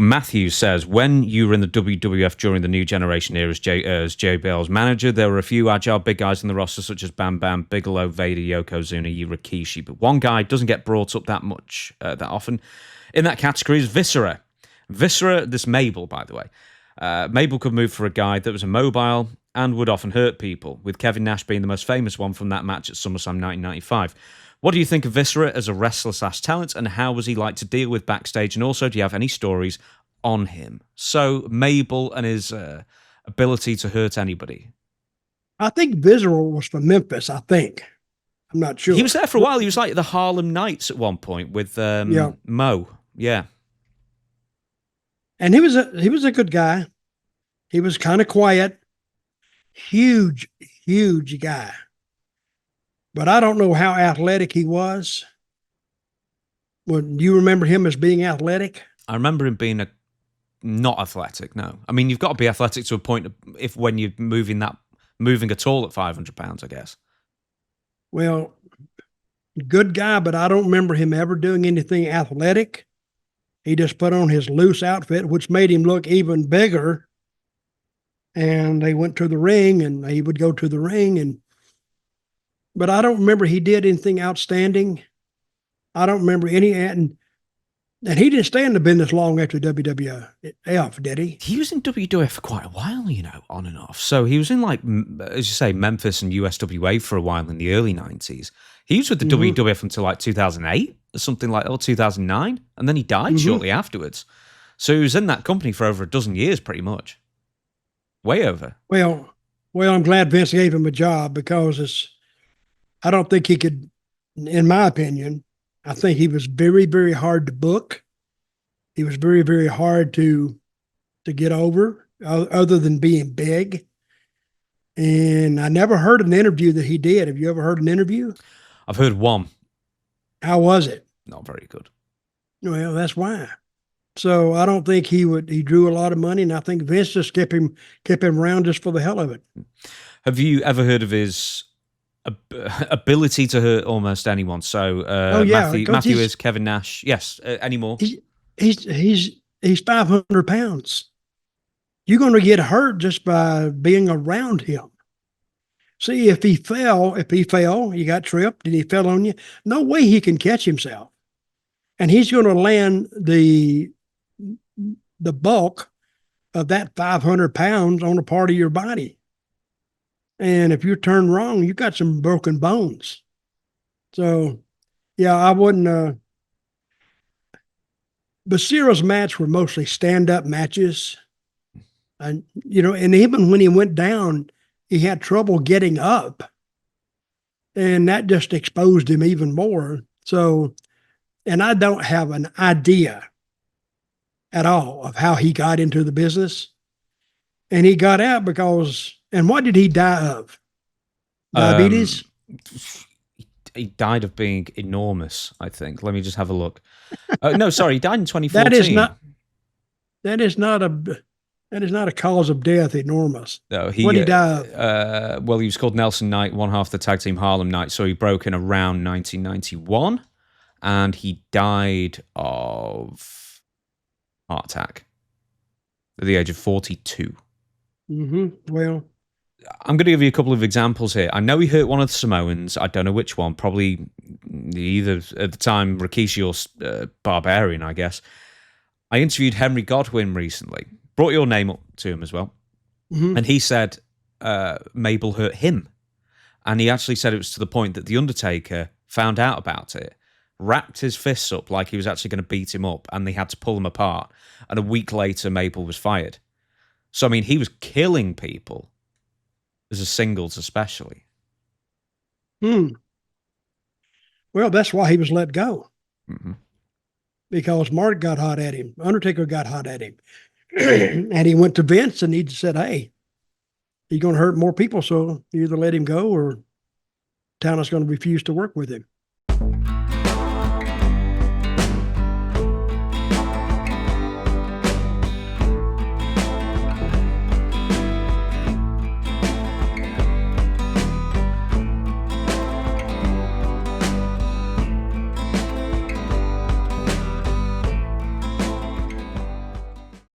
Matthew says, when you were in the WWF during the New Generation era as JBL's manager, there were a few agile big guys in the roster, such as Bam Bam, Bigelow, Vader, Yokozuna, Rikishi. But one guy doesn't get brought up that much, that often. In that category is Viscera. Viscera, this Mabel, by the way. Mabel could move for a guy that was immobile and would often hurt people, with Kevin Nash being the most famous one from that match at SummerSlam 1995. What do you think of Viscera as a wrestler/slash talent, and how was he like to deal with backstage? And also, do you have any stories on him? So, Mabel and his ability to hurt anybody. I think Viscera was from Memphis, I think. I'm not sure. He was there for a while. He was like the Harlem Knights at one point with Mo. Yeah. And he was a good guy. He was kind of quiet. Huge guy. But I don't know how athletic he was. Well, do you remember him as being athletic? I remember him being not athletic, no. I mean, you've got to be athletic to a point when you're moving at all at 500 pounds, I guess. Well, good guy, but I don't remember him ever doing anything athletic. He just put on his loose outfit, which made him look even bigger. And they went to the ring, and he would go to the ring, but I don't remember he did anything outstanding. I don't remember any, and he didn't stay in the business long after WWF, did he? He was in WWF for quite a while, on and off. So he was in, like, as you say, Memphis and USWA for a while in the early 90s. He was with the WWF until, like, 2008 or something like that, or 2009, and then he died shortly afterwards. So he was in that company for over a dozen years, pretty much. Way over. Well, I'm glad Vince gave him a job, because I don't think he could, in my opinion, I think he was very, very hard to book. He was very, very hard to get over, other than being big. And I never heard an interview that he did. Have you ever heard an interview? I've heard one. How was it? Not very good. Well, that's why. So I don't think he drew a lot of money, and I think Vince just kept him around just for the hell of it. Have you ever heard of his ability to hurt almost anyone? So Matthew is Kevin Nash. Yes, any more? He's 500 pounds. You're going to get hurt just by being around him. See, if he fell, he got tripped and he fell on you, no way he can catch himself. And he's going to land the bulk of that 500 pounds on a part of your body. And if you turn wrong, you got some broken bones. So, yeah, I wouldn't. Viscera's match were mostly stand-up matches. And, and even when he went down, he had trouble getting up. And that just exposed him even more. So, and I don't have an idea at all of how he got into the business. And he got out because, and what did he die of? Diabetes? He died of being enormous, I think. Let me just have a look. No, sorry, he died in 2014. That is not a cause of death, enormous. No, what did he die of? Well, he was called Nelson Knight, one half the tag team Harlem Knight, so he broke in around 1991, and he died of heart attack at the age of 42. Well, I'm going to give you a couple of examples here. I know he hurt one of the Samoans. I don't know which one. Probably either at the time Rikishi or Barbarian, I guess. I interviewed Henry Godwin recently. Brought your name up to him as well. And he said Mabel hurt him. And he actually said it was to the point that the Undertaker found out about it, wrapped his fists up like he was actually going to beat him up, and they had to pull him apart. And a week later, Mabel was fired. So, I mean, he was killing people, as a singles especially. Well, that's why he was let go. Because Mark got hot at him. Undertaker got hot at him. And he went to Vince and he said, hey, he's going to hurt more people, so you either let him go or town is going to refuse to work with him.